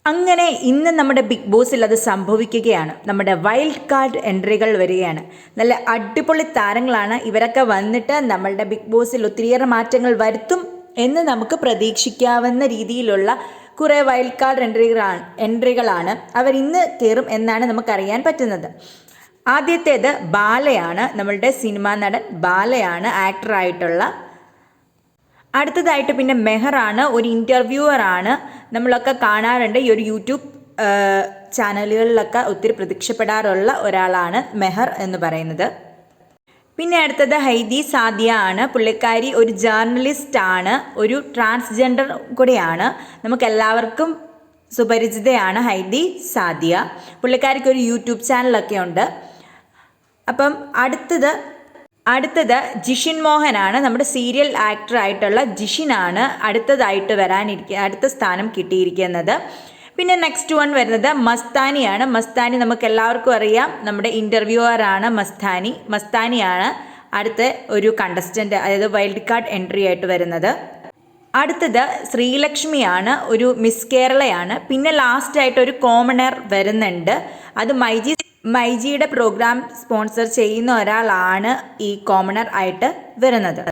അങ്ങനെ ഇന്ന് നമ്മുടെ ബിഗ് ബോസിൽ അത് സംഭവിക്കുകയാണ്. നമ്മുടെ വൈൽഡ് കാർഡ് എൻട്രികൾ വരികയാണ്. നല്ല അടിപൊളി താരങ്ങളാണ്. ഇവരൊക്കെ വന്നിട്ട് നമ്മളുടെ ബിഗ് ബോസിൽ ഒത്തിരിയേറെ മാറ്റങ്ങൾ വരുത്തും എന്ന് നമുക്ക് പ്രതീക്ഷിക്കാവുന്ന രീതിയിലുള്ള കുറേ വൈൽഡ് കാർഡ് എൻട്രികളാണ് അവർ ഇന്ന് കയറും എന്നാണ് നമുക്കറിയാൻ പറ്റുന്നത്. ആദ്യത്തേത് ബാലയാണ്. നമ്മളുടെ സിനിമാ നടൻ ബാലയാണ് ആക്ടറായിട്ടുള്ള. അടുത്തതായിട്ട് പിന്നെ മെഹറാണ്, ഒരു ഇൻ്റർവ്യൂവറാണ്. നമ്മളൊക്കെ കാണാറുണ്ട് ഈ ഒരു യൂട്യൂബ് ചാനലുകളിലൊക്കെ ഒത്തിരി പ്രത്യക്ഷപ്പെടാറുള്ള ഒരാളാണ് മെഹർ എന്ന് പറയുന്നത്. പിന്നെ അടുത്തത് ഹൈദി സാദിയ ആണ്. പുള്ളിക്കാരി ഒരു ജേർണലിസ്റ്റ് ആണ്, ഒരു ട്രാൻസ്ജെൻഡർ കൂടെയാണ്. നമുക്കെല്ലാവർക്കും സുപരിചിതയാണ് ഹൈദി സാദിയ. പുള്ളിക്കാരിക്ക് ഒരു യൂട്യൂബ് ചാനലൊക്കെ ഉണ്ട്. അപ്പം അടുത്തത് ജിഷിൻ മോഹനാണ്. നമ്മുടെ സീരിയൽ ആക്ടറായിട്ടുള്ള ജിഷിനാണ് അടുത്ത സ്ഥാനം കിട്ടിയിരിക്കുന്നത്. പിന്നെ നെക്സ്റ്റ് വൺ വരുന്നത് മസ്താനിയാണ്. മസ്താനി നമുക്ക് എല്ലാവർക്കും അറിയാം, നമ്മുടെ ഇൻ്റർവ്യൂവറാണ് മസ്താനിയാണ് അടുത്ത ഒരു കണ്ടസ്റ്റൻ്റ്, അതായത് വൈൽഡ് കാർഡ് എൻട്രി ആയിട്ട് വരുന്നത്. അടുത്തത് ശ്രീലക്ഷ്മിയാണ്, ഒരു മിസ് കേരളയാണ്. പിന്നെ ലാസ്റ്റായിട്ട് ഒരു കോമണർ വരുന്നുണ്ട്. അത് മൈജിയുടെ പ്രോഗ്രാം സ്പോൺസർ ചെയ്യുന്ന ഒരാളാണ് ഈ കോമണർ ആയിട്ട് വരുന്നത്.